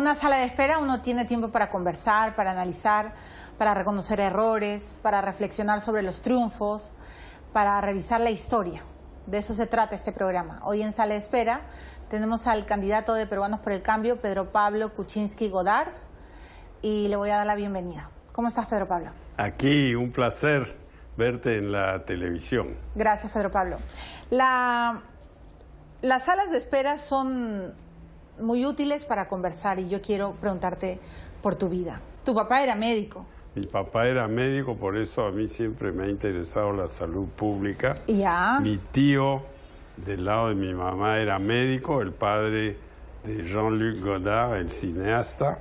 una sala de espera uno tiene tiempo para conversar, para analizar, para reconocer errores, para reflexionar sobre los triunfos, para revisar la historia. De eso se trata este programa. Hoy en Sala de Espera tenemos al candidato de Peruanos por el Cambio, Pedro Pablo Kuczynski Godard, y le voy a dar la bienvenida. ¿Cómo estás, Pedro Pablo? Aquí, un placer verte en la televisión. Gracias, Pedro Pablo. Las salas de espera son muy útiles para conversar y yo quiero preguntarte por tu vida. Tu papá era médico. Mi papá era médico, por eso a mí siempre me ha interesado la salud pública. Ya. Mi tío, del lado de mi mamá, era médico, el padre de Jean-Luc Godard, el cineasta.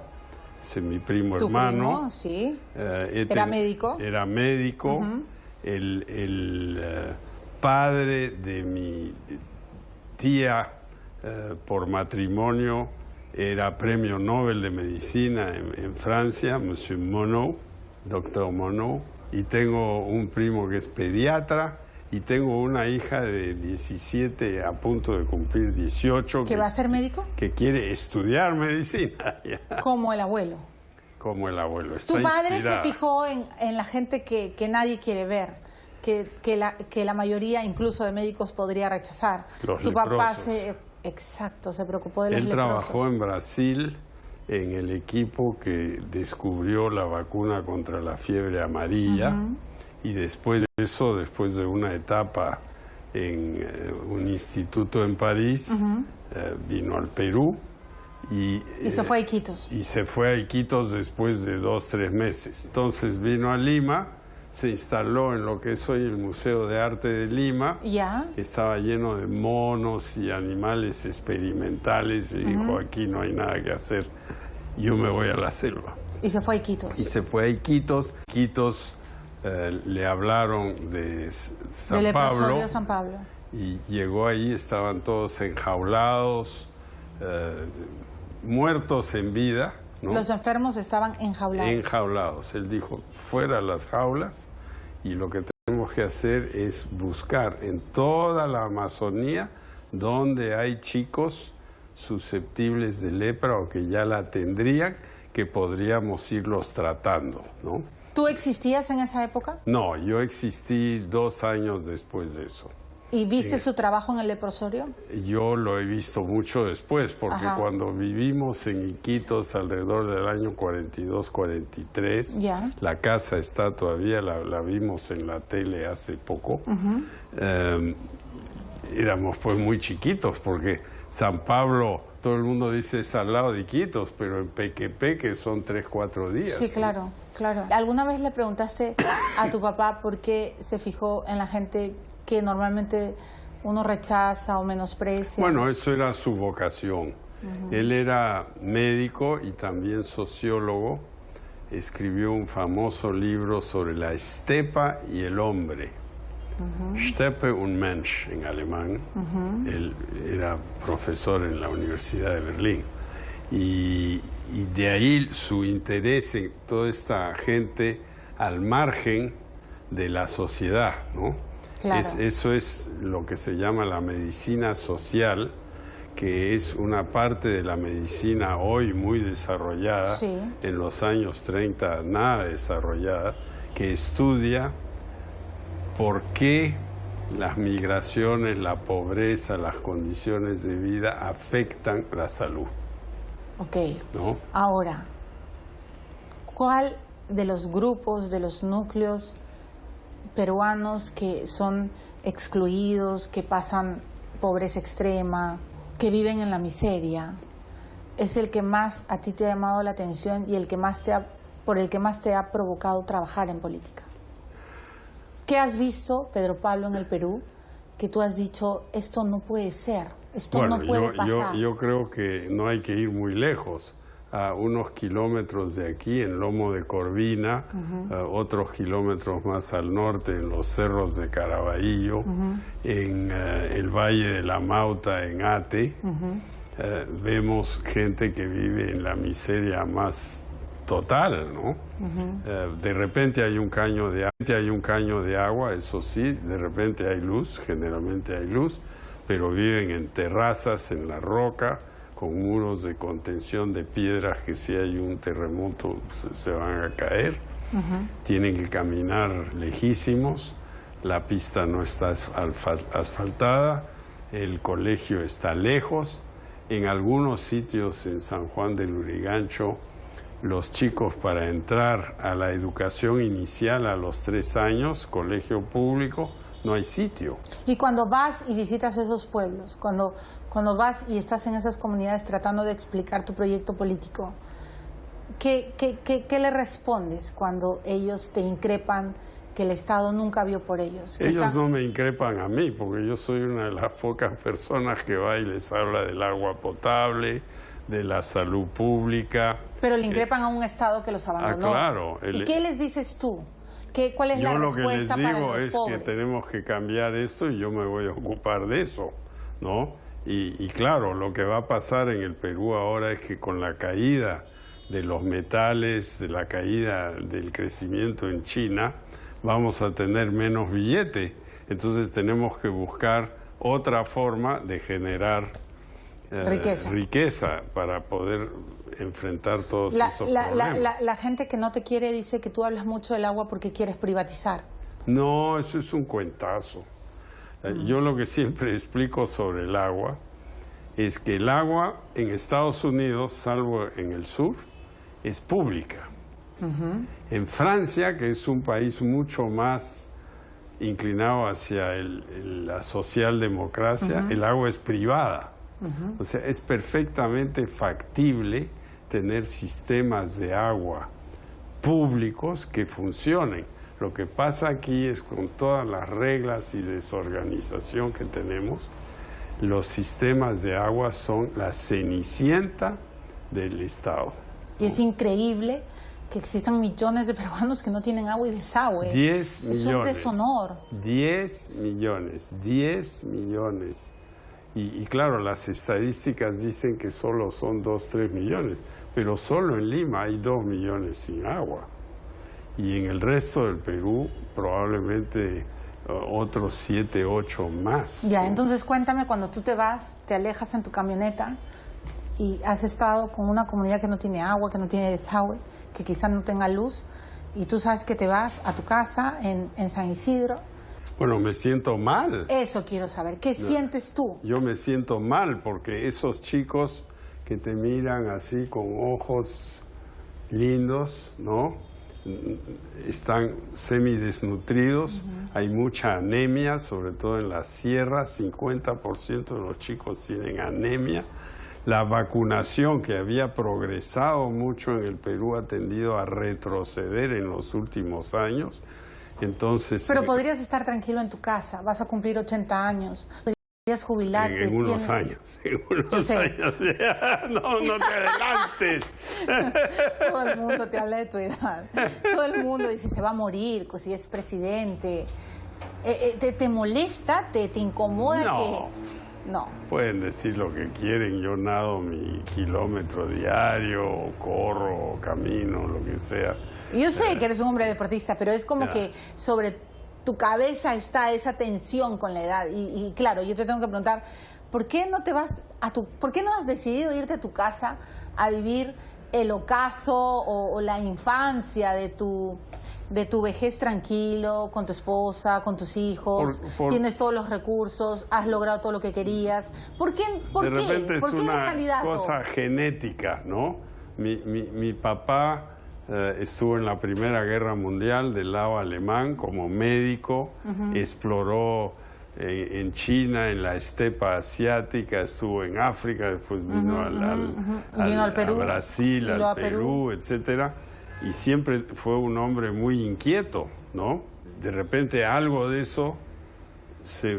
Ese es mi primo hermano. Primo, sí. ¿Era médico? Era médico. El padre de mi tía por matrimonio era premio Nobel de Medicina en Francia, Monsieur Monod, doctor Monod. Y tengo un primo que es pediatra. Y tengo una hija de 17 a punto de cumplir 18. ¿Que va a ser médico? Que quiere estudiar medicina. Como el abuelo. Como el abuelo. Está tu padre inspirada. se fijó en la gente que nadie quiere ver, que la mayoría incluso de médicos podría rechazar. Los Tu papá leprosos. se preocupó de los Él leprosos. trabajó en Brasil en el equipo que descubrió la vacuna contra la fiebre amarilla. Y después de eso, después de una etapa en un instituto en París, vino al Perú. Y se fue a Iquitos. Y se fue a Iquitos después de 2 o 3 meses. Entonces vino a Lima, se instaló en lo que es hoy el Museo de Arte de Lima. Ya. Estaba lleno de monos y animales experimentales. Y dijo, aquí no hay nada que hacer, yo me voy a la selva. Y se fue a Iquitos. Y se fue a Iquitos. Iquitos le hablaron de San Pablo. San Pablo. Y llegó ahí, estaban todos enjaulados, muertos en vida, ¿no? Los enfermos estaban enjaulados. Enjaulados. Él dijo, fuera las jaulas, y lo que tenemos que hacer es buscar en toda la Amazonía donde hay chicos susceptibles de lepra o que ya la tendrían, que podríamos irlos tratando, ¿no? ¿Tú existías en esa época? No, yo existí 2 años después de eso. ¿Y viste su trabajo en el leprosorio? Yo lo he visto mucho después, porque cuando vivimos en Iquitos alrededor del año 42-43, la casa está todavía, la vimos en la tele hace poco, éramos pues muy chiquitos, porque San Pablo, todo el mundo dice es al lado de Iquitos, pero en Pequepeque son 3-4 días. Sí, claro, claro. ¿Alguna vez le preguntaste a tu papá por qué se fijó en la gente que normalmente uno rechaza o menosprecia? Bueno, eso era su vocación. Él era médico y también sociólogo. Escribió un famoso libro sobre la estepa y el hombre. Steppe und Mensch en alemán. Él era profesor en la Universidad de Berlín. Y de ahí su interés en toda esta gente al margen de la sociedad, ¿no? Claro. Eso es lo que se llama la medicina social, que es una parte de la medicina hoy muy desarrollada, en los años 30 nada desarrollada, que estudia por qué las migraciones, la pobreza, las condiciones de vida afectan la salud. Ok. ¿No? Ahora, ¿cuál de los grupos, de los núcleos peruanos que son excluidos, que pasan pobreza extrema, que viven en la miseria, es el que más a ti te ha llamado la atención y por el que más te ha provocado trabajar en política? ¿Qué has visto, Pedro Pablo, en el Perú, que tú has dicho, esto no puede ser, esto no puede pasar? Yo creo que no hay que ir muy lejos. A unos kilómetros de aquí, en Lomo de Corvina, otros kilómetros más al norte, en los cerros de Caraballo, en el Valle de la Mauta, en Ate, vemos gente que vive en la miseria más total, ¿no? De repente hay un caño de agua, eso sí, de repente hay luz, generalmente hay luz, pero viven en terrazas, en la roca, con muros de contención de piedras que si hay un terremoto se van a caer. Tienen que caminar lejísimos, la pista no está asfaltada, el colegio está lejos. En algunos sitios en San Juan del Lurigancho, los chicos para entrar a la educación inicial a los 3 años, colegio público, no hay sitio. Y cuando vas y visitas esos pueblos, cuando vas y estás en esas comunidades tratando de explicar tu proyecto político, ¿qué le respondes cuando ellos te increpan que el Estado nunca vio por ellos? Ellos no me increpan a mí, porque yo soy una de las pocas personas que va y les habla del agua potable, de la salud pública. Pero le increpan a un Estado que los abandonó. Claro. ¿Y qué les dices tú? ¿Cuál es la respuesta para los pobres? Yo lo que les digo es que tenemos que cambiar esto y yo me voy a ocupar de eso, ¿no? Y claro, lo que va a pasar en el Perú ahora es que con la caída de los metales, de la caída del crecimiento en China, vamos a tener menos billete. Entonces tenemos que buscar otra forma de generar riqueza para poder enfrentar todos esos problemas. La gente que no te quiere dice que tú hablas mucho del agua porque quieres privatizar. No, eso es un cuentazo. Yo lo que siempre explico sobre el agua es que el agua en Estados Unidos, salvo en el sur, es pública. En Francia, que es un país mucho más inclinado hacia la socialdemocracia, el agua es privada. O sea, es perfectamente factible tener sistemas de agua públicos que funcionen. Lo que pasa aquí es con todas las reglas y desorganización que tenemos, los sistemas de agua son la cenicienta del Estado. Y es increíble que existan millones de peruanos que no tienen agua y desagüe. 10 millones. Es un deshonor. 10 millones. Y claro, las estadísticas dicen que solo son 2, 3 millones, pero solo en Lima hay 2 millones sin agua. Y en el resto del Perú probablemente otros 7, 8 más. Ya, entonces cuéntame, cuando tú te vas, te alejas en tu camioneta y has estado con una comunidad que no tiene agua, que no tiene desagüe, que quizás no tenga luz, y tú sabes que te vas a tu casa en San Isidro. Bueno, me siento mal. Eso quiero saber. ¿Qué sientes tú? Yo me siento mal porque esos chicos que te miran así con ojos lindos, ¿no? Están semidesnutridos, hay mucha anemia, sobre todo en la sierra, 50% de los chicos tienen anemia. La vacunación, que había progresado mucho en el Perú, ha tendido a retroceder en los últimos años. Entonces, pero podrías estar tranquilo en tu casa, vas a cumplir 80 años, podrías jubilarte. En unos años. No te adelantes. Todo el mundo te habla de tu edad. Todo el mundo dice se va a morir, si es presidente. ¿Te molesta? ¿Te incomoda? No. Pueden decir lo que quieren, yo nado mi kilómetro diario, o corro, o camino, lo que sea. Yo sé que eres un hombre deportista, pero es como que sobre tu cabeza está esa tensión con la edad. Y claro, yo te tengo que preguntar, ¿por qué no has decidido irte a tu casa a vivir el ocaso o la infancia de tu vejez tranquilo, con tu esposa, con tus hijos, tienes todos los recursos, has logrado todo lo que querías? ¿Por qué? De repente ¿Por qué es una candidato? cosa genética, ¿no? Mi papá estuvo en la Primera Guerra Mundial del lado alemán como médico, exploró en China, en la estepa asiática, estuvo en África, después vino al Perú, a Brasil, al Perú, etcétera. Y siempre fue un hombre muy inquieto, ¿no? De repente algo de eso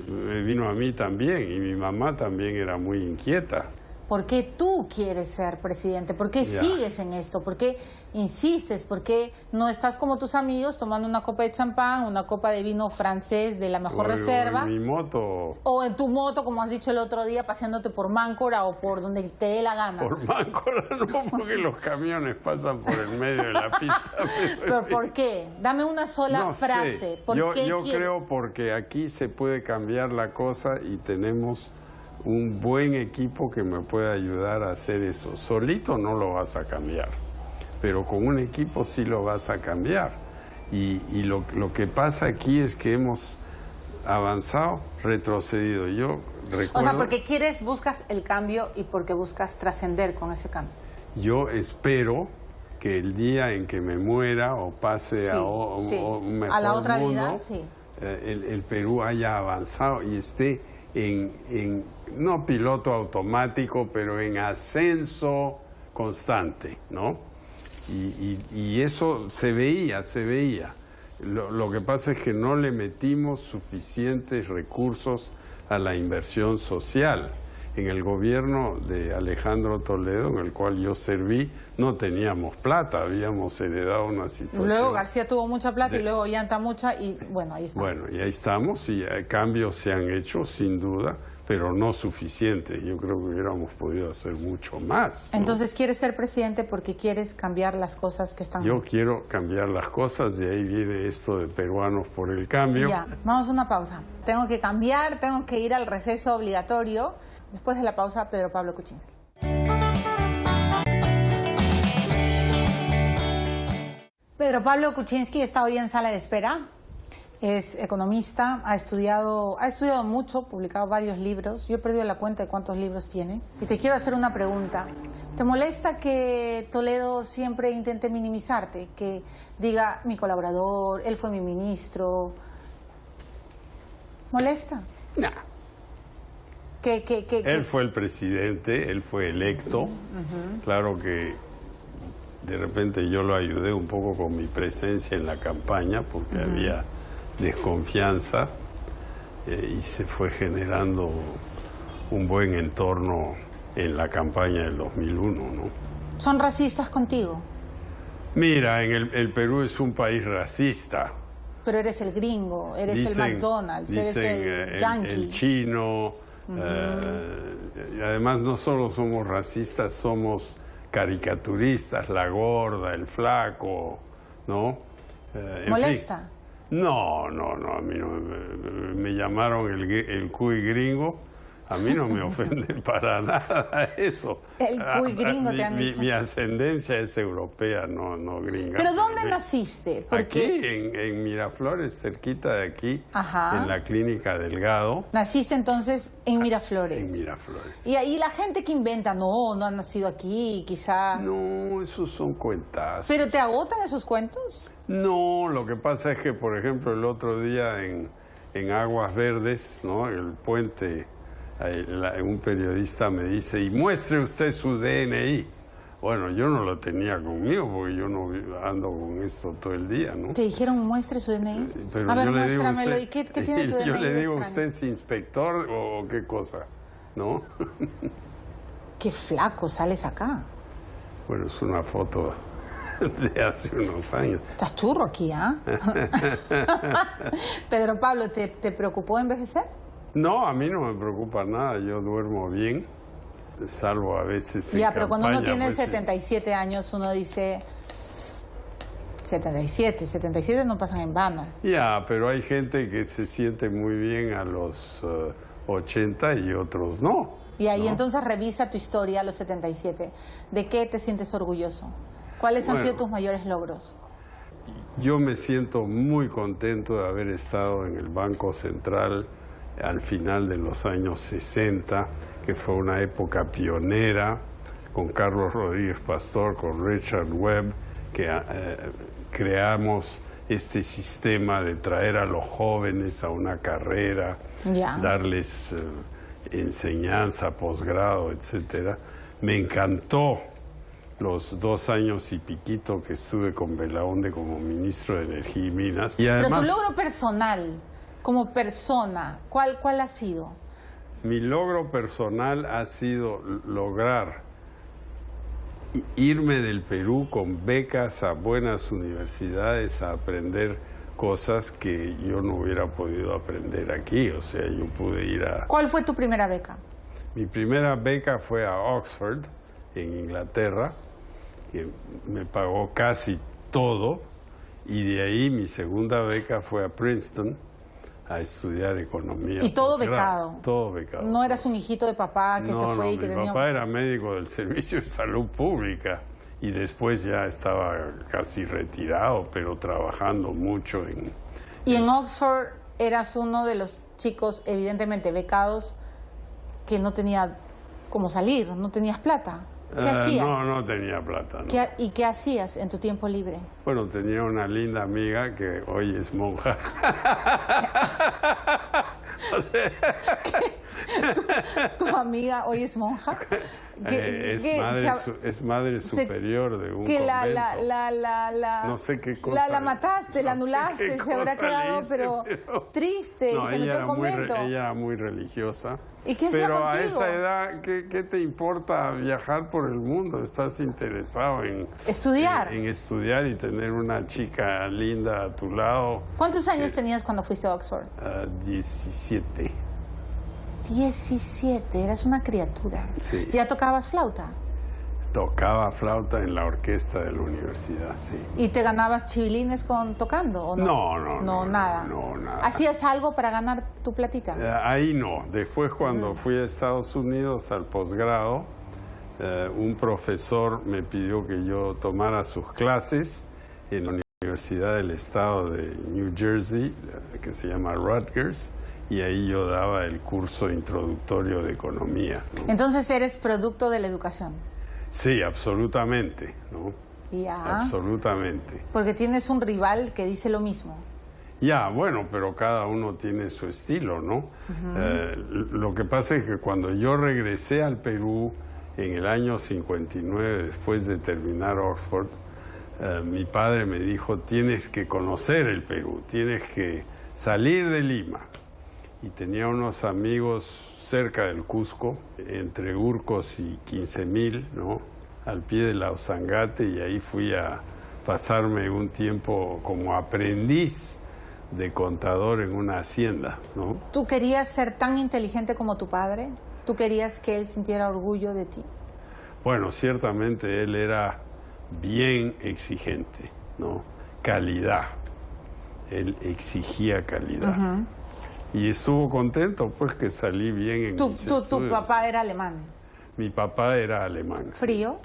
me vino a mí también, y mi mamá también era muy inquieta. ¿Por qué tú quieres ser presidente? ¿Por qué sigues en esto? ¿Por qué insistes? ¿Por qué no estás como tus amigos tomando una copa de champán, una copa de vino francés de la mejor reserva? O en mi moto. O en tu moto, como has dicho el otro día, paseándote por Máncora o por donde te dé la gana. Por Máncora no, porque los camiones pasan por el medio de la pista. ¿Pero por qué? Dame una sola frase. ¿Por qué yo creo porque aquí se puede cambiar la cosa y tenemos un buen equipo que me pueda ayudar a hacer eso. Solito no lo vas a cambiar, pero con un equipo sí lo vas a cambiar. Y lo que pasa aquí es que hemos avanzado, retrocedido. Yo recuerdo, o sea, porque buscas el cambio y porque buscas trascender con ese cambio. Yo espero que el día en que me muera o pase a un mejor a la otra mundo, vida, sí. El Perú haya avanzado y esté no piloto automático, pero en ascenso constante, ¿no? Y eso se veía. Lo que pasa es que no le metimos suficientes recursos a la inversión social. En el gobierno de Alejandro Toledo, en el cual yo serví, no teníamos plata, habíamos heredado una situación. Luego García tuvo mucha plata y luego Ollanta mucha y bueno, ahí estamos. Bueno, y ahí estamos y cambios se han hecho, sin duda, pero no suficientes. Yo creo que hubiéramos podido hacer mucho más, ¿no? Entonces, ¿quieres ser presidente porque quieres cambiar las cosas que están... Yo quiero cambiar las cosas, de ahí viene esto de Peruanos por el Cambio. Ya, vamos a una pausa. Tengo que cambiar, tengo que ir al receso obligatorio. Después de la pausa, Pedro Pablo Kuczynski. Pedro Pablo Kuczynski está hoy en sala de espera. Es economista, ha estudiado mucho, publicado varios libros. Yo he perdido la cuenta de cuántos libros tiene. Y te quiero hacer una pregunta. ¿Te molesta que Toledo siempre intente minimizarte? Que diga, mi colaborador, él fue mi ministro. ¿Molesta? No. ¿Qué? Él fue el presidente, él fue electo. Claro que de repente yo lo ayudé un poco con mi presencia en la campaña porque había desconfianza y se fue generando un buen entorno en la campaña del 2001, ¿no? ¿Son racistas contigo? Mira, el Perú es un país racista. Pero eres el gringo, eres el McDonald's, eres el yankee. El chino. Y además no solo somos racistas, somos caricaturistas, la gorda, el flaco, ¿no? ¿Molesta? Fin. No, a mí no me llamaron el cuy gringo, a mí no me ofende para nada eso. El cuy gringo te han dicho. Mi ascendencia es europea, no gringa. ¿Pero dónde naciste? Aquí, en Miraflores, cerquita de aquí, en la Clínica Delgado. ¿Naciste entonces en Miraflores? En Miraflores. Y ahí la gente que inventa, no han nacido aquí, quizá... No, esos son cuentas. ¿Pero te agotan esos cuentos? No, lo que pasa es que, por ejemplo, el otro día en Aguas Verdes, ¿no? El puente, un periodista me dice, y muestre usted su DNI. Bueno, yo no lo tenía conmigo porque yo no ando con esto todo el día, ¿no? ¿Te dijeron muestre su DNI? Pero a ver, yo le digo muéstramelo. usted, ¿Y qué tiene tu DNI? Yo le digo, ¿usted es inspector o qué cosa? ¿No? Qué flaco sales acá. Bueno, es una foto de hace unos años. Estás churro aquí, ¿ah? Pedro Pablo, ¿te preocupó envejecer? No, a mí no me preocupa nada, yo duermo bien, salvo a veces en pero cuando uno tiene pues, 77 años, uno dice... 77 no pasan en vano. Ya, pero hay gente que se siente muy bien a los 80 y otros no. Y ahí ¿no? entonces revisa tu historia a los 77. ¿De qué te sientes orgulloso? ¿Cuáles han sido tus mayores logros? Yo me siento muy contento de haber estado en el Banco Central al final de los años 60, que fue una época pionera, con Carlos Rodríguez Pastor, con Richard Webb, que creamos este sistema de traer a los jóvenes a una carrera, darles enseñanza, posgrado, etcétera. Me encantó los 2 años y piquito que estuve con Belaunde como ministro de Energía y Minas. Y además, pero tu logro personal, como persona, ¿cuál ha sido? Mi logro personal ha sido lograr irme del Perú con becas a buenas universidades a aprender cosas que yo no hubiera podido aprender aquí. O sea, yo pude ir a... ¿Cuál fue tu primera beca? Mi primera beca fue a Oxford, en Inglaterra, que me pagó casi todo. Y de ahí mi segunda beca fue a Princeton, a estudiar economía. Y todo posgrado. becado. Todo becado. No eras un hijito de papá que se fue y que mi tenía... papá era médico del Servicio de Salud Pública y después ya estaba casi retirado, pero trabajando mucho en... Y en Oxford eras uno de los chicos evidentemente becados que no tenía cómo salir, no tenías plata. ¿Qué hacías? No tenía plata. No. ¿Y qué hacías en tu tiempo libre? Bueno, tenía una linda amiga que hoy es monja. O sea, ¿Tu amiga hoy es monja? Es madre superior de un que convento. No sé qué cosa. La mataste, la anulaste, se habrá quedado pero triste y se metió al convento. Ella era muy religiosa. ¿Y qué hacía Pero a contigo? esa edad, ¿qué te importa viajar por el mundo? Estás interesado en... ¿Estudiar? En estudiar y tener una chica linda a tu lado. ¿Cuántos años tenías cuando fuiste a Oxford? 17. 17, eras una criatura. Sí. ¿Ya tocabas flauta? Tocaba flauta en la orquesta de la universidad, sí. ¿Y te ganabas chivilines tocando o no? No, nada. No, nada. ¿Hacías algo para ganar tu platita? Ahí no. Después, cuando fui a Estados Unidos al posgrado, un profesor me pidió que yo tomara sus clases en la Universidad del Estado de New Jersey, que se llama Rutgers, y ahí yo daba el curso introductorio de economía, ¿no? Entonces eres producto de la educación. Sí, absolutamente, ¿no? Ya. Absolutamente. Porque tienes un rival que dice lo mismo. Ya, bueno, pero cada uno tiene su estilo, ¿no? Lo que pasa es que cuando yo regresé al Perú en el año 59, después de terminar Oxford, mi padre me dijo, tienes que conocer el Perú, tienes que salir de Lima. Y tenía unos amigos cerca del Cusco, entre Urcos y 15.000, ¿no? Al pie de la Usangate, y ahí fui a pasarme un tiempo como aprendiz de contador en una hacienda, ¿no? ¿Tú querías ser tan inteligente como tu padre? ¿Tú querías que él sintiera orgullo de ti? Bueno, ciertamente él era bien exigente, ¿no? Calidad. Él exigía calidad. Y estuvo contento, pues, que salí bien en mis estudios. Tu papá era alemán. Mi papá era alemán. ¿Frío?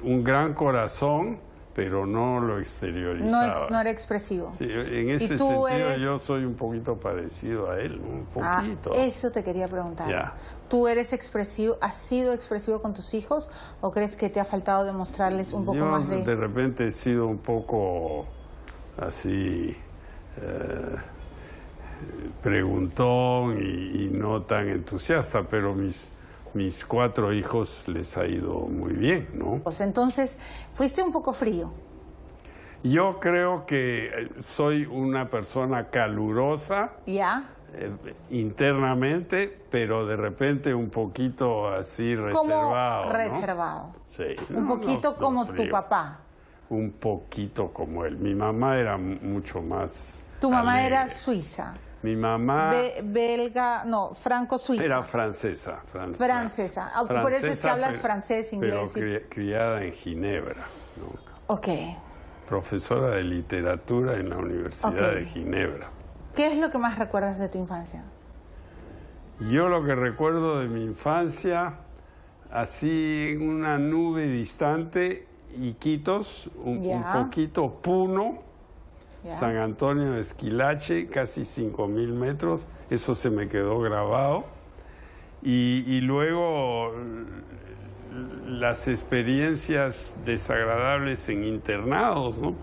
Un gran corazón, pero no lo exteriorizaba. No era expresivo. Sí, en ese sentido yo soy un poquito parecido a él, ¿no? Un poquito. Eso te quería preguntar. Ya. ¿Tú eres expresivo, has sido expresivo con tus hijos o crees que te ha faltado demostrarles un poco más de...? De repente he sido un poco así... preguntón y no tan entusiasta, pero mis 4 hijos les ha ido muy bien, ¿no? Pues entonces, fuiste un poco frío. Yo creo que soy una persona calurosa. ¿Ya? Internamente, pero de repente un poquito así reservado. Como reservado. ¿No? Sí. Un poquito como tu papá. Un poquito como él. Mi mamá era mucho más... Tu mamá alegre. era suiza. Mi mamá... belga, no, franco-suiza. Era francesa. Francesa. Por eso es que hablas francés, inglés. Pero criada en Ginebra, ¿no? Ok. Profesora de literatura en la Universidad de Ginebra. ¿Qué es lo que más recuerdas de tu infancia? Yo lo que recuerdo de mi infancia, así en una nube distante, Iquitos, un poquito Puno, San Antonio de Esquilache, casi 5.000 metros, eso se me quedó grabado. Y luego las experiencias desagradables en internados, ¿no?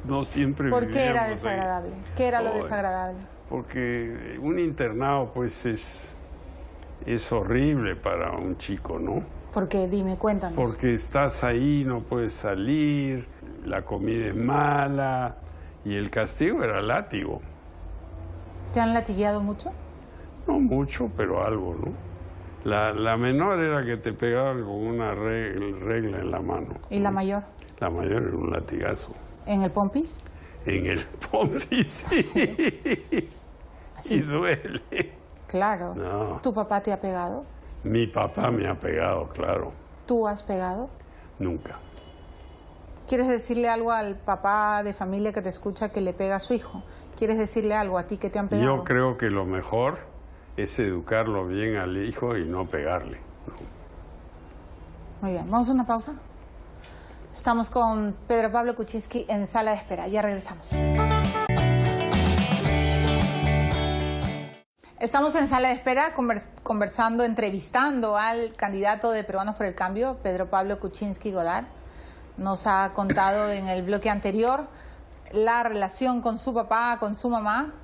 No siempre ¿Por qué era vivíamos desagradable? ¿Qué era lo desagradable? Porque un internado, pues, es horrible para un chico, ¿no? ¿Por qué? Dime, cuéntanos. Porque estás ahí, no puedes salir, la comida es mala y el castigo era látigo. ¿Te han latigueado mucho? No mucho, pero algo, ¿no? La menor era que te pegaban con una regla en la mano. ¿Y la mayor? La mayor era un latigazo. ¿En el pompis? En el pompis, sí. ¿Así? Y duele. Claro. No. ¿Tu papá te ha pegado? Mi papá me ha pegado, claro. ¿Tú has pegado? Nunca. ¿Quieres decirle algo al papá de familia que te escucha que le pega a su hijo? ¿Quieres decirle algo a ti que te han pegado? Yo creo que lo mejor es educarlo bien al hijo y no pegarle. Muy bien, vamos a una pausa. Estamos con Pedro Pablo Kuczynski en Sala de Espera. Ya regresamos. Estamos en Sala de Espera conversando, entrevistando al candidato de Peruanos por el Cambio, Pedro Pablo Kuczynski Godard. Nos ha contado en el bloque anterior la relación con su papá, con su mamá.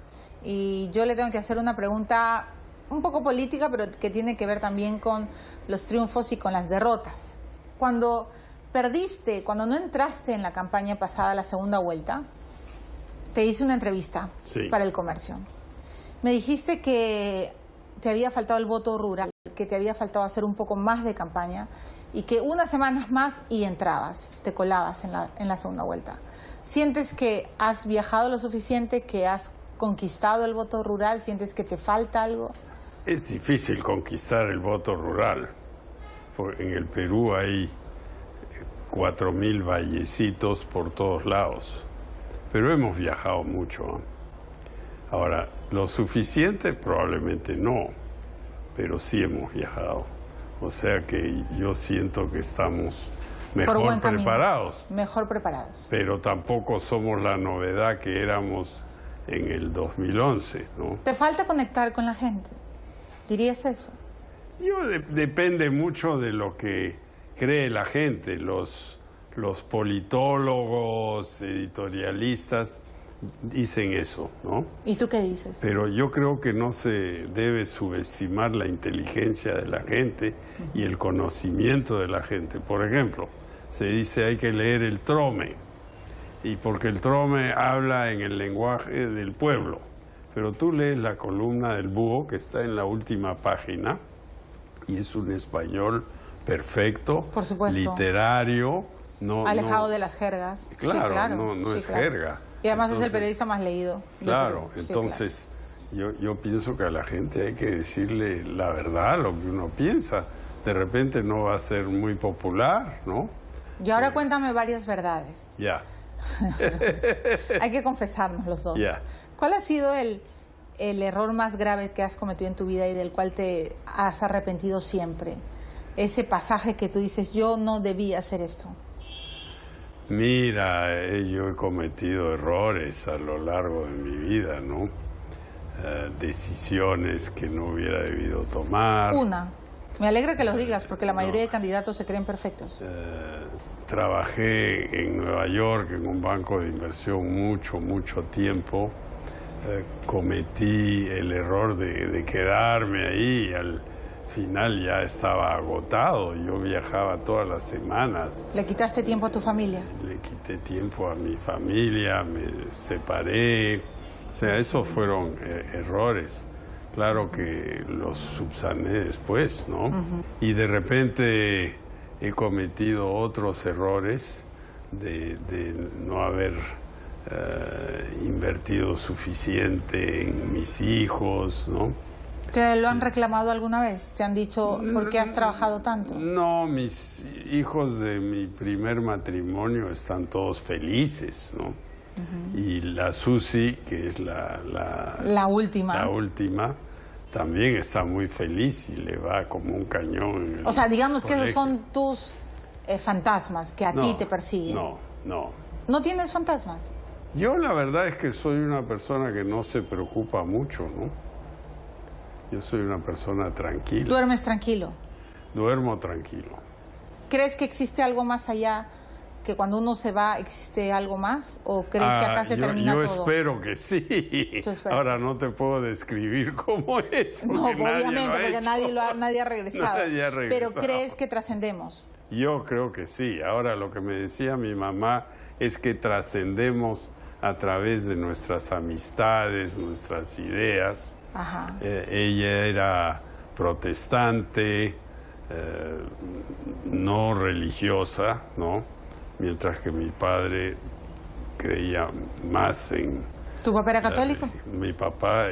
Y yo le tengo que hacer una pregunta un poco política, pero que tiene que ver también con los triunfos y con las derrotas. Cuando perdiste, cuando no entraste en la campaña pasada, la segunda vuelta, te hice una entrevista para El Comercio. Me dijiste que te había faltado el voto rural, que te había faltado hacer un poco más de campaña y que unas semanas más y entrabas, te colabas en la segunda vuelta. ¿Sientes que has viajado lo suficiente, que has conquistado el voto rural? ¿Sientes que te falta algo? Es difícil conquistar el voto rural. En el Perú hay 4.000 vallecitos por todos lados, pero hemos viajado mucho. Ahora, lo suficiente probablemente no, pero sí hemos viajado. O sea que yo siento que estamos mejor preparados. Mejor preparados. Pero tampoco somos la novedad que éramos en el 2011, ¿no? ¿Te falta conectar con la gente? ¿Dirías eso? Depende mucho de lo que cree la gente. Los politólogos, editorialistas dicen eso, ¿no? ¿Y tú qué dices? Pero yo creo que no se debe subestimar la inteligencia de la gente y el conocimiento de la gente. Por ejemplo, se dice hay que leer el Trome, y porque el Trome habla en el lenguaje del pueblo. Pero tú lees la columna del Búho, que está en la última página, y es un español perfecto, por supuesto, literario, alejado de las jergas. Claro, sí, claro, no es jerga. Y además es el periodista más leído. Claro, entonces yo pienso que a la gente hay que decirle la verdad, lo que uno piensa. De repente no va a ser muy popular, ¿no? Y ahora cuéntame varias verdades. Ya. Hay que confesarnos los dos. Ya. ¿Cuál ha sido el error más grave que has cometido en tu vida y del cual te has arrepentido siempre? Ese pasaje que tú dices, yo no debía hacer esto. Mira, yo he cometido errores a lo largo de mi vida, ¿no? Decisiones que no hubiera debido tomar. Una. Me alegra que lo digas, porque la mayoría de candidatos se creen perfectos. Trabajé en Nueva York en un banco de inversión mucho tiempo. Cometí el error de quedarme ahí. Al final ya estaba agotado. Yo viajaba todas las semanas. ¿Le quitaste tiempo a tu familia? Le quité tiempo a mi familia, me separé. O sea, esos fueron errores. Claro que los subsané después, ¿no? Y de repente he cometido otros errores de no haber invertido suficiente en mis hijos, ¿no? ¿Te lo han reclamado alguna vez? ¿Te han dicho por qué has trabajado tanto? No, mis hijos de mi primer matrimonio están todos felices, ¿no? Y la Susi, que es la última, también está muy feliz y le va como un cañón en el O sea, digamos colegio. que esos son tus fantasmas que a ti te persiguen. No. ¿No tienes fantasmas? Yo la verdad es que soy una persona que no se preocupa mucho, ¿no? Yo soy una persona tranquila. ¿Duermes tranquilo? Duermo tranquilo. ¿Crees que existe algo más allá? ¿Que cuando uno se va existe algo más? ¿O crees que acá se termina todo? Yo espero que sí. Ahora no te puedo describir cómo es. No, obviamente, porque nadie ha regresado. Nadie ha regresado. Pero ¿crees que trascendemos? Yo creo que sí. Ahora lo que me decía mi mamá es que trascendemos a través de nuestras amistades, nuestras ideas. Ajá. Ella era protestante, no religiosa, ¿no? Mientras que mi padre creía más en... ¿Tu papá era católico? Mi papá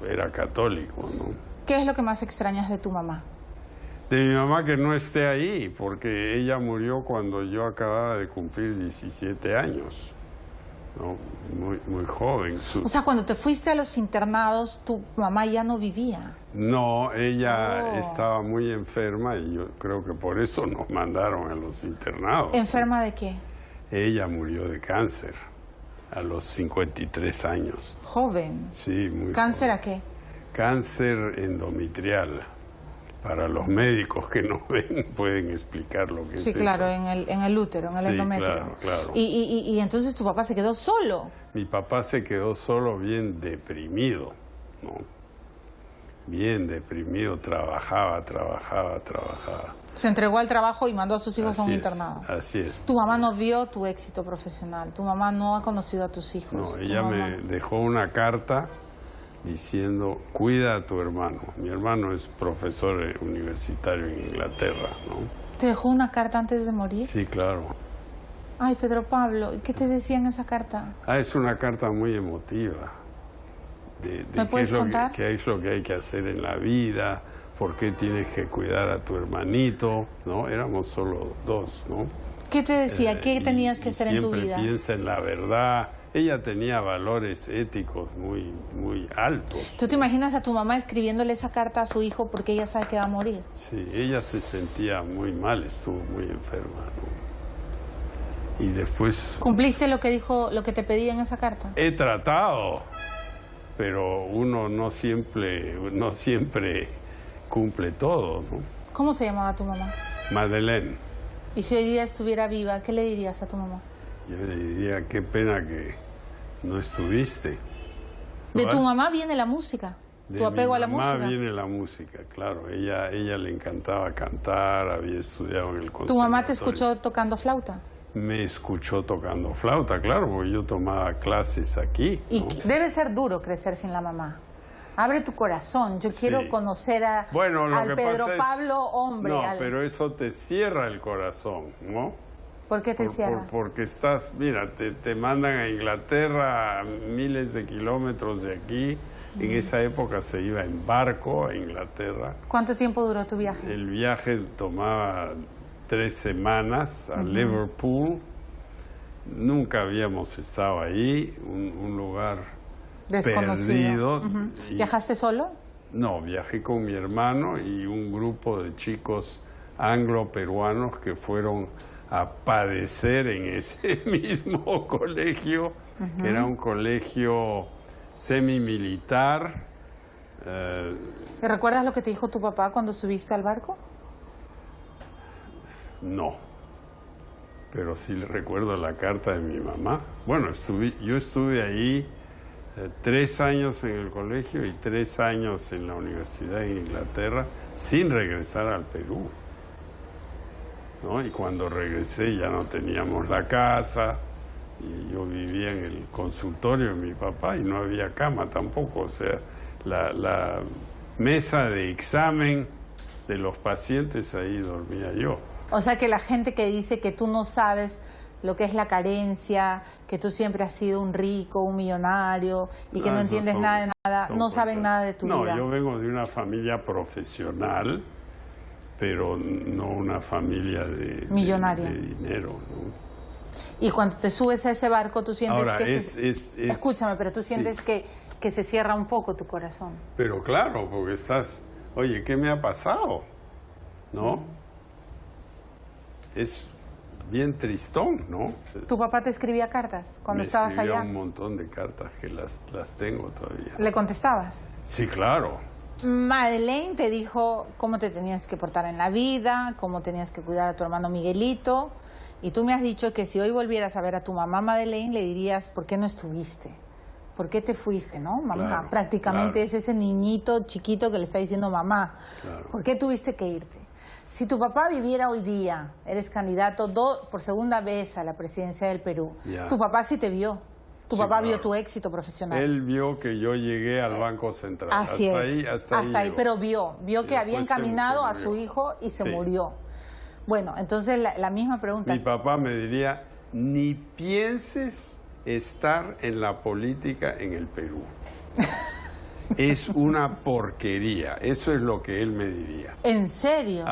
era católico, ¿no? ¿Qué es lo que más extrañas de tu mamá? De mi mamá que no esté ahí, porque ella murió cuando yo acababa de cumplir 17 años, ¿no? Muy joven. O sea, cuando te fuiste a los internados, tu mamá ya no vivía. No, ella estaba muy enferma y yo creo que por eso nos mandaron a los internados. ¿Enferma de qué? Ella murió de cáncer a los 53 años. Joven. Sí, muy ¿Cáncer joven. a qué? Cáncer endometrial. Para los médicos que no ven pueden explicar lo que es eso. Sí, claro, en el útero, en el endometrio. Claro, claro. Y entonces tu papá se quedó solo. Mi papá se quedó solo, bien deprimido, ¿no? Bien deprimido, trabajaba. Se entregó al trabajo y mandó a sus hijos a un internado. Así es. Tu mamá no vio tu éxito profesional, tu mamá no ha conocido a tus hijos. No, ella me dejó una carta diciendo, cuida a tu hermano. Mi hermano es profesor universitario en Inglaterra, ¿no? ¿Te dejó una carta antes de morir? Sí, claro. Ay, Pedro Pablo, ¿qué te decía en esa carta? Es una carta muy emotiva. De ¿Me puedes contar? Qué es lo que hay que hacer en la vida, por qué tienes que cuidar a tu hermanito, ¿no? Éramos solo dos, ¿no? ¿Qué te decía? ¿Qué tenías que hacer en tu vida? Siempre piensa en la verdad. Ella tenía valores éticos muy altos. ¿Tú te imaginas a tu mamá escribiéndole esa carta a su hijo porque ella sabe que va a morir? Sí, ella se sentía muy mal, estuvo muy enferma, ¿no? Y después... ¿Cumpliste lo que dijo, lo que te pedía en esa carta? He tratado, pero uno no siempre cumple todo, ¿no? ¿Cómo se llamaba tu mamá? Madeleine. Y si hoy día estuviera viva, ¿qué le dirías a tu mamá? Yo le diría, qué pena que no estuviste. De tu mamá viene la música, tu apego a la música. De mi mamá viene la música, claro. Ella le encantaba cantar, había estudiado en el conservatorio. ¿Tu mamá te escuchó tocando flauta? Me escuchó tocando flauta, claro, porque yo tomaba clases aquí, ¿no? Y debe ser duro crecer sin la mamá. Abre tu corazón, yo quiero conocer al Pedro Pablo hombre. No, pero eso te cierra el corazón, ¿no? ¿Por qué te cierra? Porque estás, mira, te mandan a Inglaterra a miles de kilómetros de aquí. En esa época se iba en barco a Inglaterra. ¿Cuánto tiempo duró tu viaje? El viaje tomaba 3 semanas a Liverpool. Nunca habíamos estado ahí, un lugar desconocido. perdido. ¿Viajaste solo? No, viajé con mi hermano y un grupo de chicos anglo-peruanos que fueron a padecer en ese mismo colegio, que era un colegio semimilitar. ¿Y recuerdas lo que te dijo tu papá cuando subiste al barco? No, pero sí le recuerdo la carta de mi mamá. Bueno, yo estuve ahí 3 años en el colegio y 3 años en la universidad en Inglaterra sin regresar al Perú, ¿no? Y cuando regresé ya no teníamos la casa y yo vivía en el consultorio de mi papá y no había cama tampoco. O sea, la mesa de examen de los pacientes, ahí dormía yo. O sea que la gente que dice que tú no sabes lo que es la carencia, que tú siempre has sido un rico, un millonario y que no entiendes nada de nada, no saben nada de tu vida. No, yo vengo de una familia profesional, pero no una familia de dinero, ¿no? Y cuando te subes a ese barco, tú sientes escúchame, pero tú sientes que se cierra un poco tu corazón. Pero claro, porque estás, oye, ¿qué me ha pasado? ¿No? Es bien tristón, ¿no? ¿Tu papá te escribía cartas cuando estabas allá? Me escribía un montón de cartas que las tengo todavía. ¿Le contestabas? Sí, claro. Madeleine te dijo cómo te tenías que portar en la vida, cómo tenías que cuidar a tu hermano Miguelito, y tú me has dicho que si hoy volvieras a ver a tu mamá Madeleine, le dirías, ¿por qué no estuviste? ¿Por qué te fuiste, no? Mamá, claro, prácticamente es ese niñito chiquito que le está diciendo mamá. Claro. ¿Por qué tuviste que irte? Si tu papá viviera hoy día, eres candidato por segunda vez a la presidencia del Perú, tu papá sí te vio. Tu papá vio tu éxito profesional. Él vio que yo llegué al Banco Central. Así hasta ahí, pero vio que había encaminado a su hijo y se murió. Bueno, entonces la misma pregunta. Mi papá me diría, ni pienses estar en la política en el Perú. Es una porquería. Eso es lo que él me diría. ¿En serio?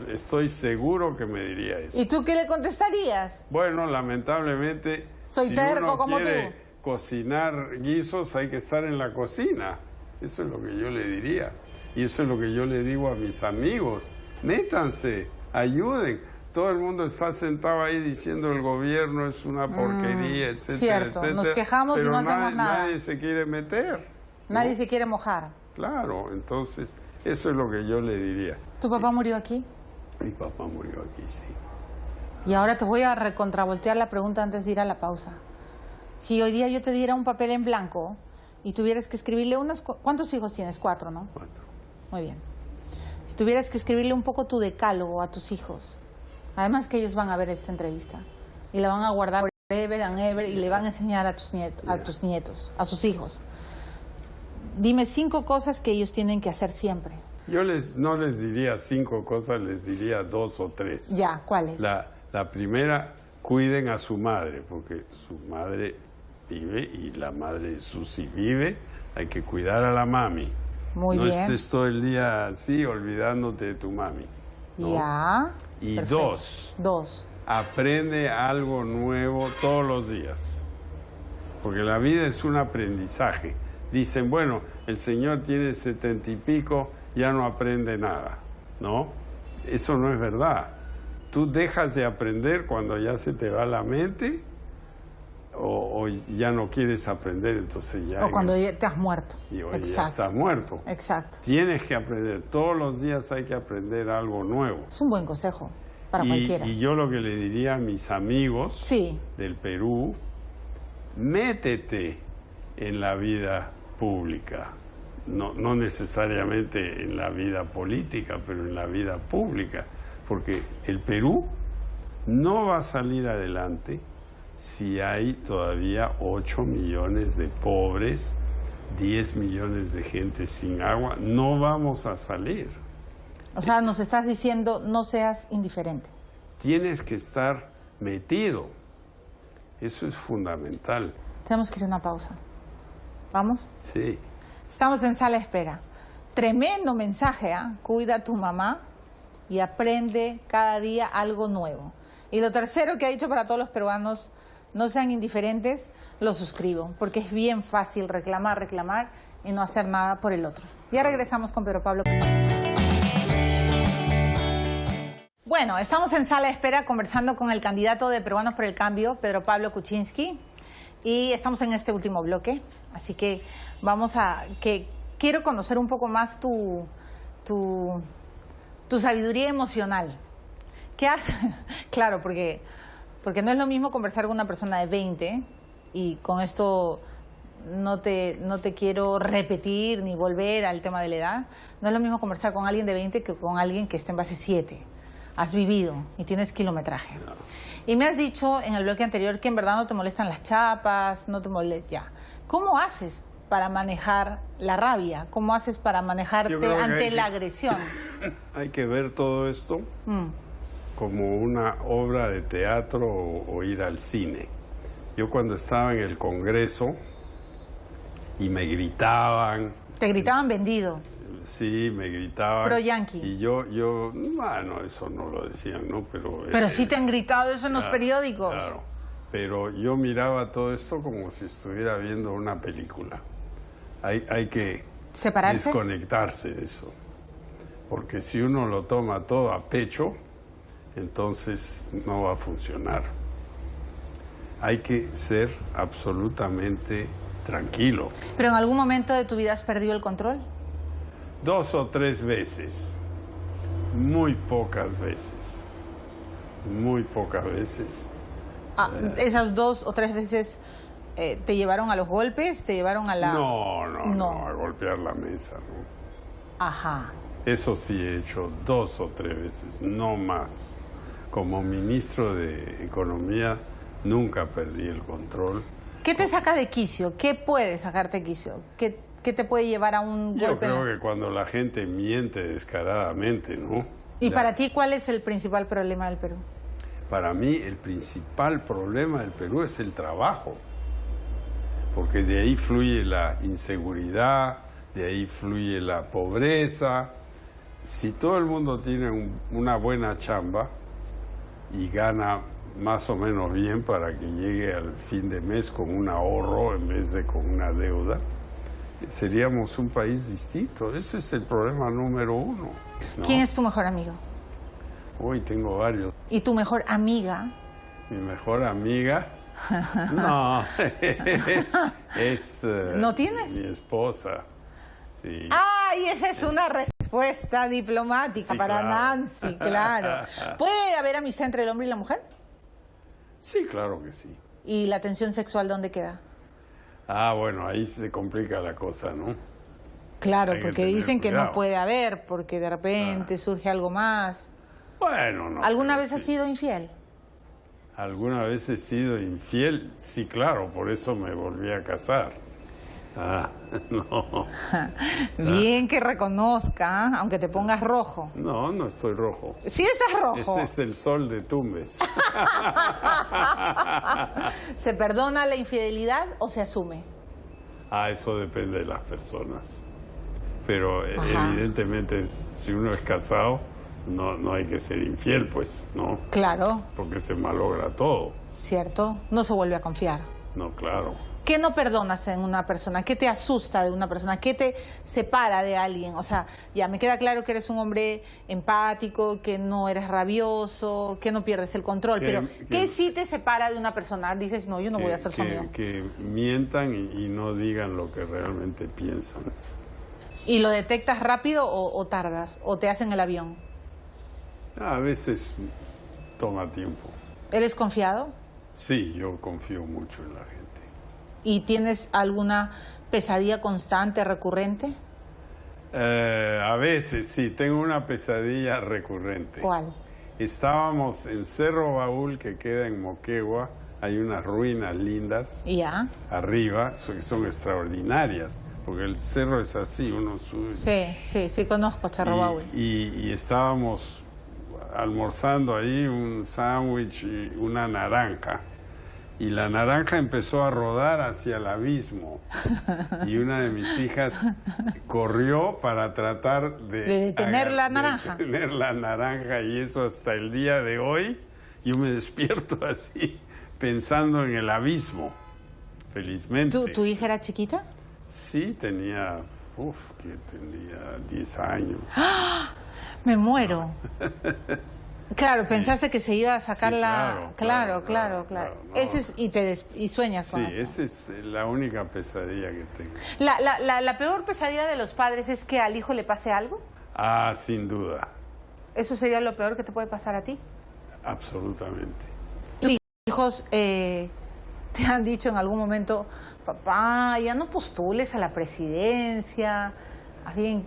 Estoy seguro que me diría eso. ¿Y tú qué le contestarías? Bueno, lamentablemente, Soy si terco uno como quiere tú. cocinar guisos, hay que estar en la cocina. Eso es lo que yo le diría. Y eso es lo que yo le digo a mis amigos. Métanse, ayuden. Todo el mundo está sentado ahí diciendo el gobierno es una porquería, etcétera, cierto. etcétera. Nos quejamos pero y no hacemos nada. Nadie se quiere meter. Nadie ¿no? se quiere mojar. Claro, entonces eso es lo que yo le diría. ¿Tu papá murió aquí? Mi papá murió aquí, sí. Y ahora te voy a recontravoltear la pregunta antes de ir a la pausa. Si hoy día yo te diera un papel en blanco y tuvieras que escribirle unas... ¿Cuántos hijos tienes? 4, ¿no? 4. Muy bien. Si tuvieras que escribirle un poco tu decálogo a tus hijos, además que ellos van a ver esta entrevista y la van a guardar forever and ever y le van a enseñar a tus nietos, a sus hijos. Dime 5 cosas que ellos tienen que hacer siempre. Yo no les diría 5 cosas, les diría 2 o 3. Ya, ¿cuáles? La primera, cuiden a su madre, porque su madre vive y la de Susi vive. Hay que cuidar a la mami. Muy bien. No estés todo el día así olvidándote de tu mami, ¿no? Ya. Y Perfecto. 2, aprende algo nuevo todos los días. Porque la vida es un aprendizaje. Dicen, bueno, el señor tiene 70 y pico, ya no aprende nada, ¿no? Eso no es verdad. Tú dejas de aprender cuando ya se te va la mente o ya no quieres aprender, entonces ya... O cuando ya te has muerto. Y hoy Exacto. ya estás muerto. Exacto. Tienes que aprender, todos los días hay que aprender algo nuevo. Es un buen consejo para cualquiera. Y yo lo que le diría a mis amigos Sí. del Perú, métete en la vida pública. No necesariamente en la vida política, pero en la vida pública. Porque el Perú no va a salir adelante si hay todavía 8 millones de pobres, 10 millones de gente sin agua. No vamos a salir. O sea, nos estás diciendo no seas indiferente. Tienes que estar metido. Eso es fundamental. Tenemos que ir a una pausa. ¿Vamos? Sí. Estamos en sala de espera. Tremendo mensaje, ¿eh? Cuida a tu mamá y aprende cada día algo nuevo. Y lo tercero que ha dicho para todos los peruanos, no sean indiferentes, lo suscribo, porque es bien fácil reclamar y no hacer nada por el otro. Ya regresamos con Pedro Pablo. Bueno, estamos en sala de espera conversando con el candidato de Peruanos por el Cambio, Pedro Pablo Kuczynski, y estamos en este último bloque, así que quiero conocer un poco más tu sabiduría emocional. ¿Qué haces? Claro, porque no es lo mismo conversar con una persona de 20, y con esto no te quiero repetir ni volver al tema de la edad. No es lo mismo conversar con alguien de 20 que con alguien que está en base 7. Has vivido y tienes kilometraje. No. Y me has dicho en el bloque anterior que en verdad no te molestan las chapas, no te molesta. Ya. ¿Cómo haces para manejar la rabia? ¿Cómo haces para manejarte ante la agresión? Hay que ver todo esto como una obra de teatro o ir al cine. Yo cuando estaba en el Congreso y me gritaban... ¿Te gritaban vendido? Sí, me gritaban. Pro Yankee. Y yo, bueno, eso no lo decían, ¿no? Pero sí te han gritado eso en los periódicos. Claro, pero yo miraba todo esto como si estuviera viendo una película. Hay que ¿separarse? Desconectarse de eso. Porque si uno lo toma todo a pecho, entonces no va a funcionar. Hay que ser absolutamente tranquilo. ¿Pero en algún momento de tu vida has perdido el control? 2 o 3 veces. Muy pocas veces. Muy pocas veces. ¿Esas 2 o 3 veces te llevaron a los golpes? ¿Te llevaron a la...? No, a golpear la mesa, ¿no? Ajá. Eso sí he hecho 2 o 3 veces, no más. Como ministro de Economía nunca perdí el control. ¿Qué te saca de quicio? ¿Qué puede sacarte de quicio? ¿Qué te puede llevar a un golpe? Yo creo que cuando la gente miente descaradamente, ¿no? ¿Y para ti cuál es el principal problema del Perú? Para mí el principal problema del Perú es el trabajo. Porque de ahí fluye la inseguridad, de ahí fluye la pobreza. Si todo el mundo tiene una buena chamba y gana más o menos bien para que llegue al fin de mes con un ahorro en vez de con una deuda, seríamos un país distinto. Ese es el problema número uno, ¿no? ¿Quién es tu mejor amigo? Uy, tengo varios. ¿Y tu mejor amiga? Mi mejor amiga, no, es ¿No tienes? mi esposa. Sí. ¡Ay, esa es una respuesta diplomática Sí, para claro. Nancy, claro! ¿Puede haber amistad entre el hombre y la mujer? Sí, claro que sí. ¿Y la tensión sexual dónde queda? Bueno, ahí se complica la cosa, ¿no? Claro, Hay que porque tener dicen que cuidado. no puede haber, porque de repente surge algo más. Bueno, no. ¿Alguna pero vez has sí. sido infiel? ¿Alguna vez he sido infiel? Sí, claro, por eso me volví a casar. No. Bien que reconozca, aunque te pongas rojo. No, no estoy rojo. Sí estás rojo. Este es el sol de Tumbes. ¿Se perdona la infidelidad o se asume? Eso depende de las personas. Pero Ajá. evidentemente, si uno es casado, no hay que ser infiel, pues, ¿no? Claro, Porque se malogra todo. ¿cierto? No se vuelve a confiar. No, claro. ¿Qué no perdonas en una persona? ¿Qué te asusta de una persona? ¿Qué te separa de alguien? O sea, ya me queda claro que eres un hombre empático, que no eres rabioso, que no pierdes el control, pero ¿qué sí te separa de una persona? Dices, no, yo no voy a ser su amigo. Que mientan y no digan lo que realmente piensan. ¿Y lo detectas rápido o tardas? ¿O te hacen el avión? A veces toma tiempo. ¿Eres confiado? Sí, yo confío mucho en la gente. ¿Y tienes alguna pesadilla constante, recurrente? A veces sí, tengo una pesadilla recurrente. ¿Cuál? Estábamos en Cerro Baúl, que queda en Moquegua. Hay unas ruinas lindas ¿Ya? arriba, que son extraordinarias, porque el cerro es así, uno sube. Sí, conozco Cerro Baúl. Y estábamos almorzando ahí un sándwich y una naranja. Y la naranja empezó a rodar hacia el abismo. Y una de mis hijas corrió para tratar ¿De detener la naranja? De detener la naranja. Y eso hasta el día de hoy, yo me despierto así, pensando en el abismo. Felizmente. ¿Tu hija era chiquita? Sí, tenía 10 años. Me muero. Claro, sí. Pensaste que se iba a sacar sí, la... Claro. No. Ese es, y sueñas con eso. Sí, esa es la única pesadilla que tengo. La peor pesadilla de los padres es que al hijo le pase algo. Sin duda. ¿Eso sería lo peor que te puede pasar a ti? Absolutamente. ¿Tus hijos te han dicho en algún momento, papá, ya no postules a la presidencia? Más bien,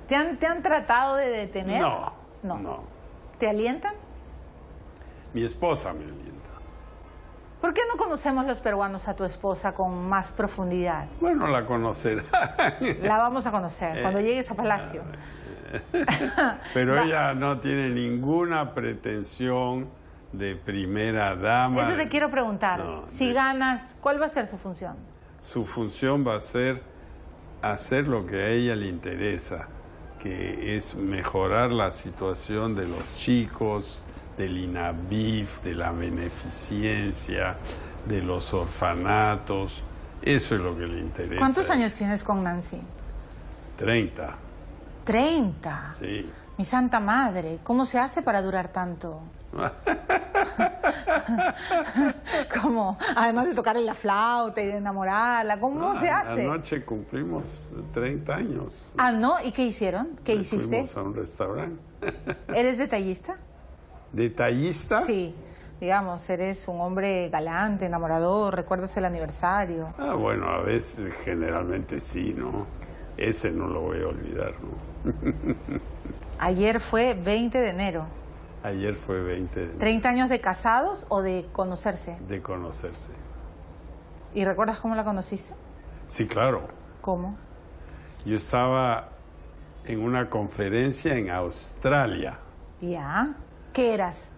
¿te han tratado de detener? No. ¿Te alientan? Mi esposa me alienta. ¿Por qué no conocemos los peruanos a tu esposa con más profundidad? Bueno, la conocerá. La vamos a conocer cuando llegues a Palacio. Pero ella no tiene ninguna pretensión de primera dama. Eso te quiero preguntar. Si ganas, ¿cuál va a ser su función? Su función va a ser hacer lo que a ella le interesa, que es mejorar la situación de los chicos, del INAVIF, de la beneficencia, de los orfanatos. Eso es lo que le interesa. ¿Cuántos años tienes con Nancy? 30. ¿30? Sí. Mi santa madre, ¿cómo se hace para durar tanto? ¿Cómo? Además de tocarle la flauta y de enamorarla, ¿cómo se hace? Anoche cumplimos 30 años. ¿No? ¿Y qué hicieron? ¿Qué hiciste? Fuimos a un restaurante. ¿Eres detallista? ¿Detallista? Sí. Digamos, eres un hombre galante, enamorador, recuerdas el aniversario. Bueno, a veces, generalmente sí, ¿no? Ese no lo voy a olvidar, ¿no? Ayer fue 20 de enero. Ayer fue 20 de enero. ¿30 años de casados o de conocerse? De conocerse. ¿Y recuerdas cómo la conociste? Sí, claro. ¿Cómo? Yo estaba en una conferencia en Australia. ¿Ya? ¿Qué eras?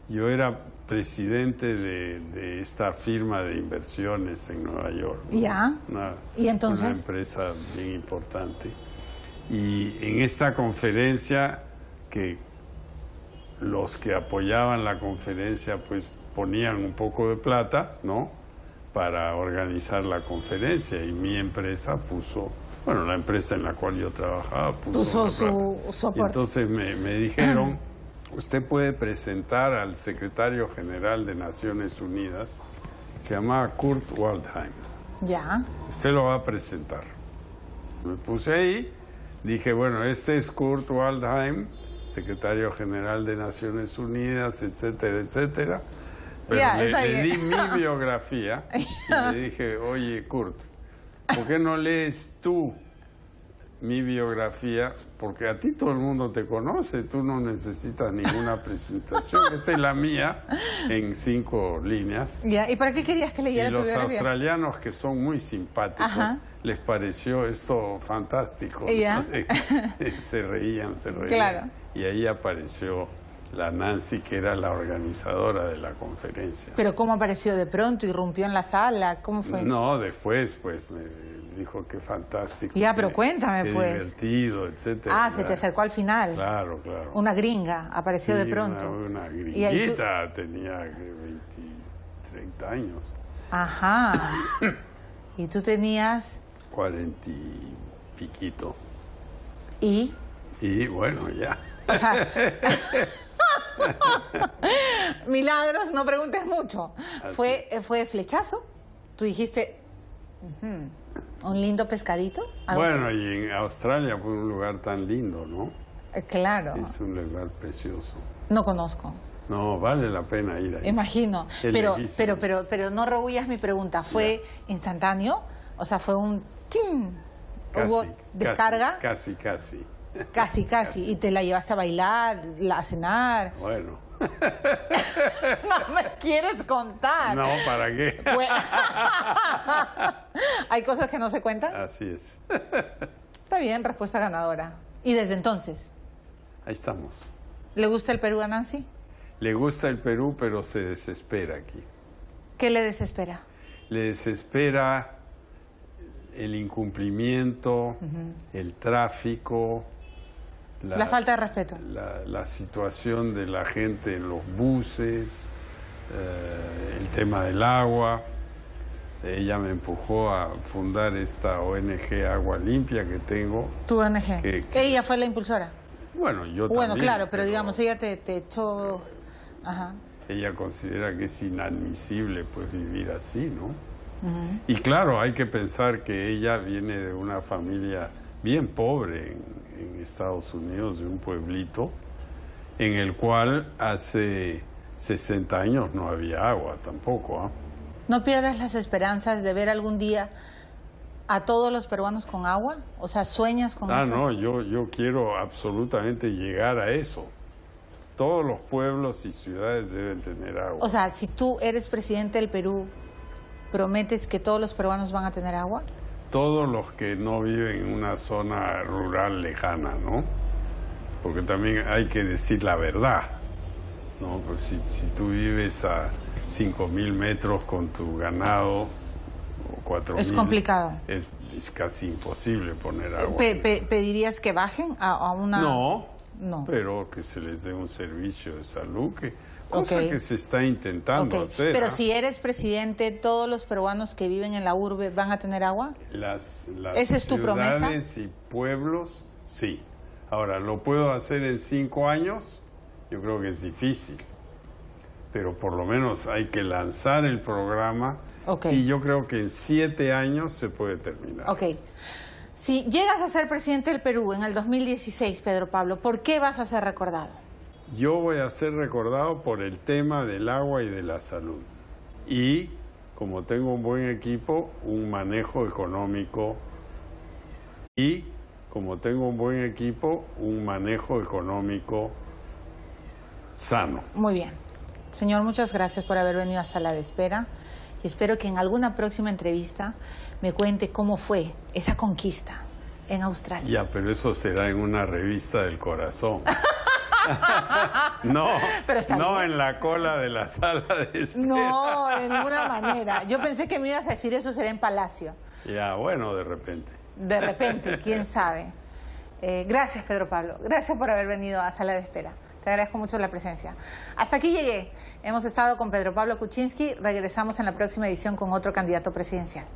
Yo era presidente de esta firma de inversiones en Nueva York, ¿no? Ya. ¿Y entonces? Una empresa bien importante. Y en esta conferencia, que los que apoyaban la conferencia pues ponían un poco de plata, ¿no?, para organizar la conferencia, y mi empresa puso, bueno, la empresa en la cual yo trabajaba puso su soporte. Y entonces me dijeron, usted puede presentar al secretario general de Naciones Unidas, se llamaba Kurt Waldheim. Ya. Usted lo va a presentar. Me puse ahí, dije, bueno, este es Kurt Waldheim, secretario general de Naciones Unidas, etcétera, etcétera. Pero le di mi biografía y le dije, oye, Kurt, ¿por qué no lees tú mi biografía? Porque a ti todo el mundo te conoce, tú no necesitas ninguna presentación. Esta es la mía en 5 líneas. Ya. ¿Y para qué querías que leyera tu biografía? Y los australianos, que son muy simpáticos, ajá, les pareció esto fantástico, ya, ¿no? Se reían. Claro. Y ahí apareció la Nancy, que era la organizadora de la conferencia. ¿Pero cómo apareció de pronto? ¿Irrumpió en la sala? ¿Cómo fue? No, después pues me dijo que fantástico. Ya, pero cuéntame, pues. Divertido, etcétera. Ah, se te acercó al final. Claro, claro. Una gringa apareció de pronto. Una gringuita, tenía 20, 30 años. Ajá. ¿Y tú tenías? 40 y piquito. ¿Y? Y bueno, ya. O sea, milagros, no preguntes mucho. ¿Fue flechazo? Tú dijiste, un lindo pescadito. Bueno, así. Y en Australia fue un lugar tan lindo, ¿no? Claro. Es un lugar precioso. No conozco. No, vale la pena ir ahí. Imagino. Pero no rehuyas mi pregunta. ¿Fue instantáneo? O sea, fue un ¡tim! ¿Hubo descarga? Casi. Casi. ¿Y te la llevaste a bailar, a cenar? Bueno. No me quieres contar. No, ¿para qué? Pues... ¿Hay cosas que no se cuentan? Así es. Está bien, respuesta ganadora. ¿Y desde entonces? Ahí estamos. ¿Le gusta el Perú a Nancy? Le gusta el Perú, pero se desespera aquí. ¿Qué le desespera? Le desespera el incumplimiento, el tráfico, la falta de respeto, la situación de la gente en los buses, el tema del agua. Ella me empujó a fundar esta ONG Agua Limpia que tengo. ¿Tu ONG? ¿Ella fue la impulsora? Bueno, yo también. Bueno, claro, pero digamos, ella te echó... Ajá. Ella considera que es inadmisible pues vivir así, ¿no? Y claro, hay que pensar que ella viene de una familia bien pobre en Estados Unidos, de un pueblito en el cual hace 60 años no había agua tampoco, ¿ah? ¿No pierdas las esperanzas de ver algún día a todos los peruanos con agua? O sea, ¿sueñas con eso? No, yo quiero absolutamente llegar a eso. Todos los pueblos y ciudades deben tener agua. O sea, si tú eres presidente del Perú, ¿prometes que todos los peruanos van a tener agua? Todos los que no viven en una zona rural lejana, ¿no? Porque también hay que decir la verdad, ¿no? Pues si tú vives a 5.000 metros con tu ganado, o 4.000... Es complicado. Es casi imposible poner agua. ¿Pedirías que bajen a una...? No, pero que se les dé un servicio de salud, cosa que se está intentando hacer. Pero si eres presidente, ¿todos los peruanos que viven en la urbe van a tener agua? ¿Esa es tu promesa? Ciudades y pueblos, sí. Ahora, ¿lo puedo hacer en 5 años? Yo creo que es difícil. Pero por lo menos hay que lanzar el programa y yo creo que en 7 años se puede terminar. Si llegas a ser presidente del Perú en el 2016, Pedro Pablo, ¿por qué vas a ser recordado? Yo voy a ser recordado por el tema del agua y de la salud. Y, como tengo un buen equipo, un manejo económico. Y, como tengo un buen equipo, un manejo económico sano. Muy bien. Señor, muchas gracias por haber venido a Sala de Espera. Espero que en alguna próxima entrevista me cuente cómo fue esa conquista en Australia. Ya, pero eso será en una revista del corazón. No, Pero está no bien. en la cola de la sala de espera. No, de ninguna manera. Yo pensé que me ibas a decir eso será en Palacio. Ya, bueno, de repente. De repente, quién sabe. Gracias, Pedro Pablo. Gracias por haber venido a Sala de Espera. Te agradezco mucho la presencia. Hasta aquí llegué. Hemos estado con Pedro Pablo Kuczynski. Regresamos en la próxima edición con otro candidato presidencial.